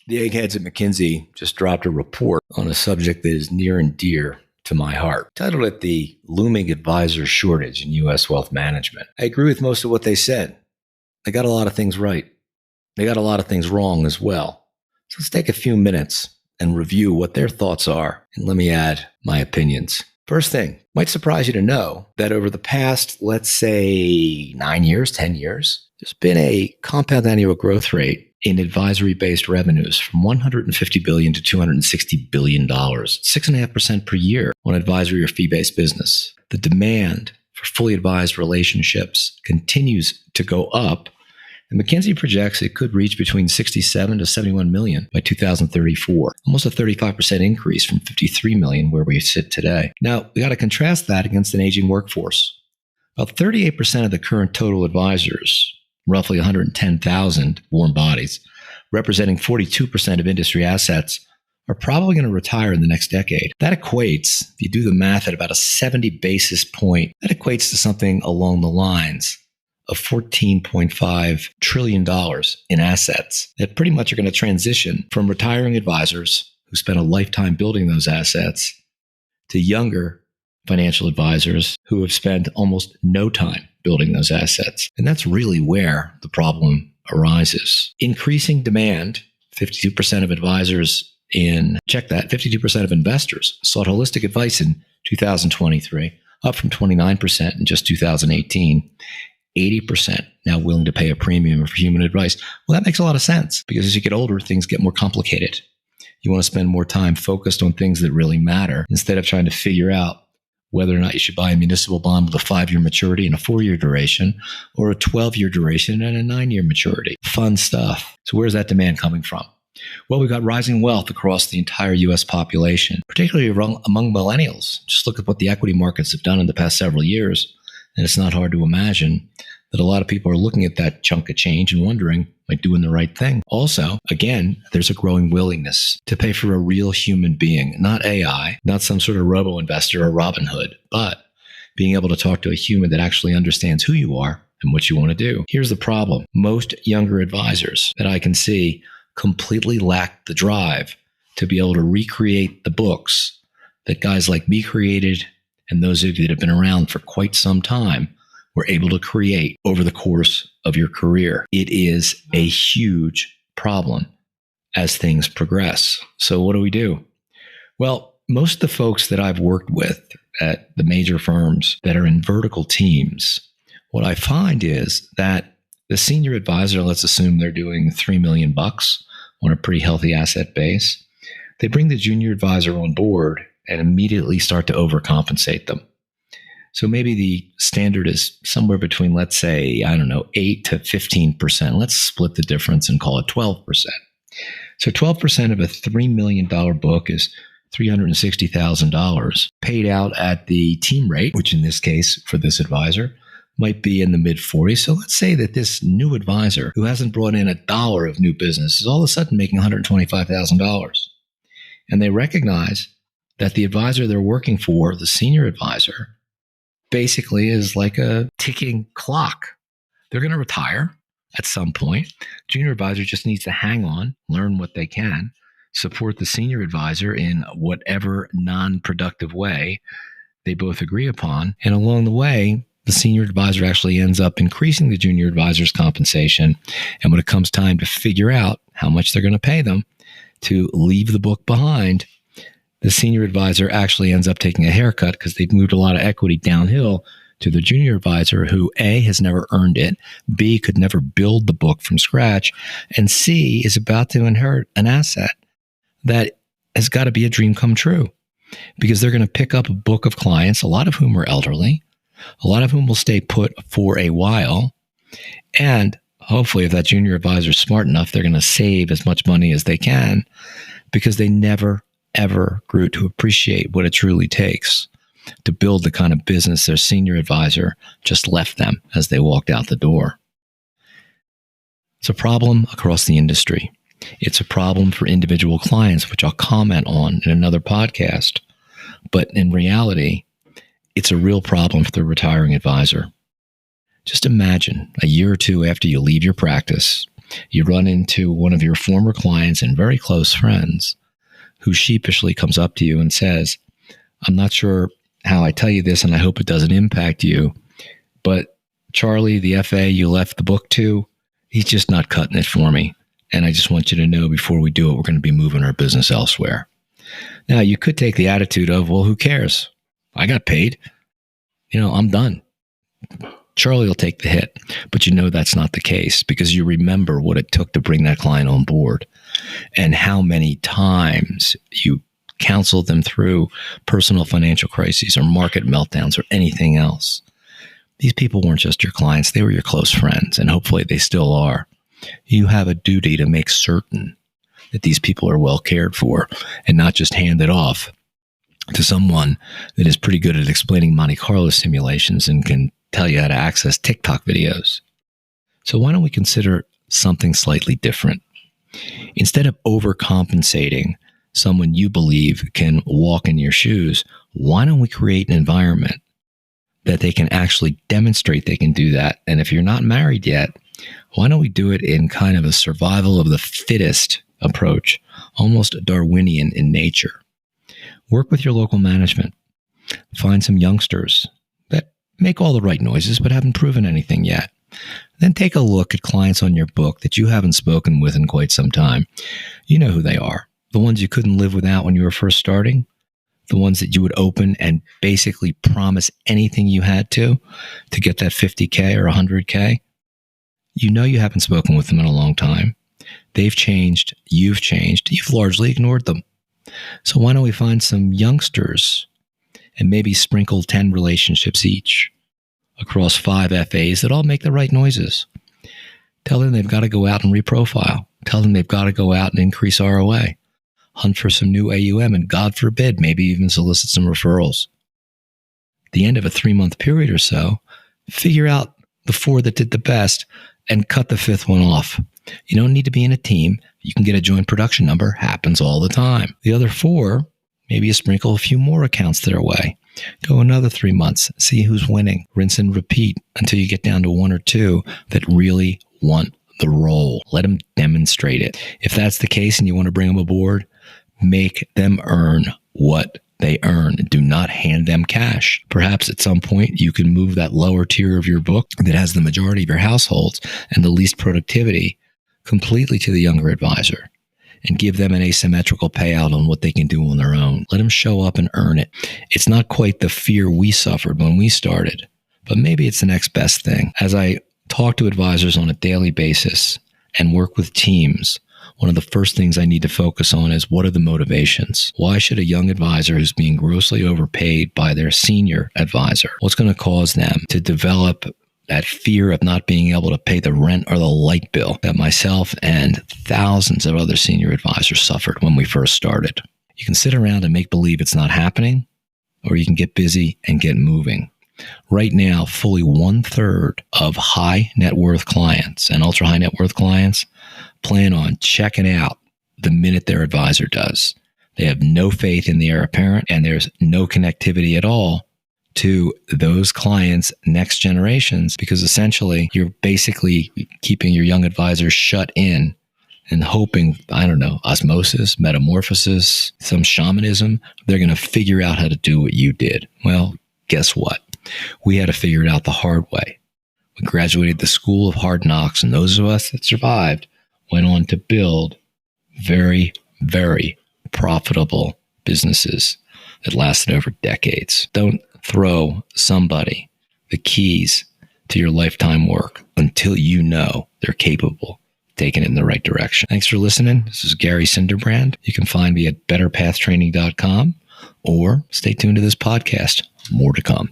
The eggheads at McKinsey just dropped a report on a subject that is near and dear to my heart, titled it The Looming Advisor Shortage in U.S. Wealth Management. I agree with most of what they said. They got a lot of things right. They got a lot of things wrong as well. So let's take a few minutes and review what their thoughts are, and let me add my opinions. First thing, might surprise you to know that over the past, let's say 9 years, 10 years, there's been a compound annual growth rate in advisory-based revenues from $150 billion to $260 billion, 6.5% per year on advisory or fee-based business. The demand for fully advised relationships continues to go up, and McKinsey projects it could reach between 67 to 71 million by 2034, almost a 35% increase from 53 million where we sit today. Now, we got to contrast that against an aging workforce. About 38% of the current total advisors, roughly 110,000 warm bodies, representing 42% of industry assets, are probably going to retire in the next decade. That equates, if you do the math at about a 70 basis point, that equates to something along the lines of $14.5 trillion in assets that pretty much are going to transition from retiring advisors who spent a lifetime building those assets to younger financial advisors who have spent almost no time building those assets. And that's really where the problem arises. Increasing demand, 52% of advisors check that, 52% of investors sought holistic advice in 2023, up from 29% in just 2018. 80% now willing to pay a premium for human advice. Well, that makes a lot of sense because as you get older, things get more complicated. You want to spend more time focused on things that really matter instead of trying to figure out whether or not you should buy a municipal bond with a 5-year maturity and a 4-year duration, or a 12-year duration and a 9-year maturity. Fun stuff. So where's that demand coming from? Well, we've got rising wealth across the entire U.S. population, particularly among millennials. Just look at what the equity markets have done in the past several years, and it's not hard to imagine that a lot of people are looking at that chunk of change and wondering, am I doing the right thing? Also, again, there's a growing willingness to pay for a real human being, not AI, not some sort of robo-investor or Robin Hood, but being able to talk to a human that actually understands who you are and what you want to do. Here's the problem. Most younger advisors that I can see completely lack the drive to be able to recreate the books that guys like me created and those of you that have been around for quite some time were able to create over the course of your career. It is a huge problem as things progress. So what do? Well, most of the folks that I've worked with at the major firms that are in vertical teams, what I find is that the senior advisor, let's assume they're doing $3 million on a pretty healthy asset base. They bring the junior advisor on board and immediately start to overcompensate them. So maybe the standard is somewhere between, let's say, 8 to 15%. Let's split the difference and call it 12%. So 12% of a $3 million book is $360,000 paid out at the team rate, which in this case for this advisor might be in the mid 40s. So let's say that this new advisor who hasn't brought in $1 of new business is all of a sudden making $125,000. And they recognize that the advisor they're working for, the senior advisor, basically is like a ticking clock. They're going to retire at some point. Junior advisor just needs to hang on, learn what they can, support the senior advisor in whatever non-productive way they both agree upon. And along the way, the senior advisor actually ends up increasing the junior advisor's compensation. And when it comes time to figure out how much they're going to pay them to leave the book behind, the senior advisor actually ends up taking a haircut because they've moved a lot of equity downhill to the junior advisor who A, has never earned it, B, could never build the book from scratch, and C, is about to inherit an asset that has got to be a dream come true because they're going to pick up a book of clients, a lot of whom are elderly, a lot of whom will stay put for a while, and hopefully if that junior advisor is smart enough, they're going to save as much money as they can because they never ever grew to appreciate what it truly takes to build the kind of business their senior advisor just left them as they walked out the door. It's a problem across the industry. It's a problem for individual clients, which I'll comment on in another podcast. But in reality, it's a real problem for the retiring advisor. Just imagine a year or two after you leave your practice, You run into one of your former clients and very close friends who sheepishly comes up to you and says, I'm not sure how I tell you this, and I hope it doesn't impact you, but Charlie, the FA you left the book to, he's just not cutting it for me. And I just want you to know before we do it, we're going to be moving our business elsewhere. Now, you could take the attitude of, well, who cares? I got paid. I'm done. Charlie will take the hit. But that's not the case, because you remember what it took to bring that client on board and how many times you counseled them through personal financial crises or market meltdowns or anything else. These people weren't just your clients. They were your close friends, and hopefully they still are. You have a duty to make certain that these people are well cared for and not just hand it off to someone that is pretty good at explaining Monte Carlo simulations and can tell you how to access TikTok videos. So why don't we consider something slightly different? Instead of overcompensating someone you believe can walk in your shoes, why don't we create an environment that they can actually demonstrate they can do that? And if you're not married yet, why don't we do it in kind of a survival of the fittest approach, almost Darwinian in nature? Work with your local management. Find some youngsters that make all the right noises but haven't proven anything yet. Then take a look at clients on your book that you haven't spoken with in quite some time. You know who they are. The ones you couldn't live without when you were first starting. The ones that you would open and basically promise anything you had to get that 50K or 100K. You haven't spoken with them in a long time. They've changed. You've changed. You've largely ignored them. So why don't we find some youngsters and maybe sprinkle 10 relationships each across 5 FAs that all make the right noises. Tell them they've got to go out and reprofile. Tell them they've got to go out and increase ROA. Hunt for some new AUM, and God forbid, maybe even solicit some referrals. At the end of a 3-month period or so, figure out the 4 that did the best and cut the 5th one off. You don't need to be in a team. You can get a joint production number. Happens all the time. The other 4, maybe you sprinkle a few more accounts their way. Go another 3 months. See who's winning. Rinse and repeat until you get down to 1 or 2 that really want the role. Let them demonstrate it. If that's the case and you want to bring them aboard, make them earn what they earn. Do not hand them cash. Perhaps at some point you can move that lower tier of your book that has the majority of your households and the least productivity completely to the younger advisor and give them an asymmetrical payout on what they can do on their own. Let them show up and earn it. It's not quite the fear we suffered when we started, but maybe it's the next best thing. As I talk to advisors on a daily basis and work with teams, one of the first things I need to focus on is, what are the motivations? Why should a young advisor who's being grossly overpaid by their senior advisor, what's going to cause them to develop that fear of not being able to pay the rent or the light bill that myself and thousands of other senior advisors suffered when we first started? You can sit around and make believe it's not happening, or you can get busy and get moving. Right now, fully 1/3 of high net worth clients and ultra high net worth clients plan on checking out the minute their advisor does. They have no faith in the heir apparent, and there's no connectivity at all to those clients' next generations, because essentially you're basically keeping your young advisors shut in and hoping, osmosis, metamorphosis, some shamanism, they're going to figure out how to do what you did. Well, guess what? We had to figure it out the hard way. We graduated the school of hard knocks, and those of us that survived went on to build very, very profitable businesses that lasted over decades. Don't throw somebody the keys to your lifetime work until you know they're capable of taking it in the right direction. Thanks for listening. This is Gary Sinderbrand. You can find me at betterpathtraining.com or stay tuned to this podcast. More to come.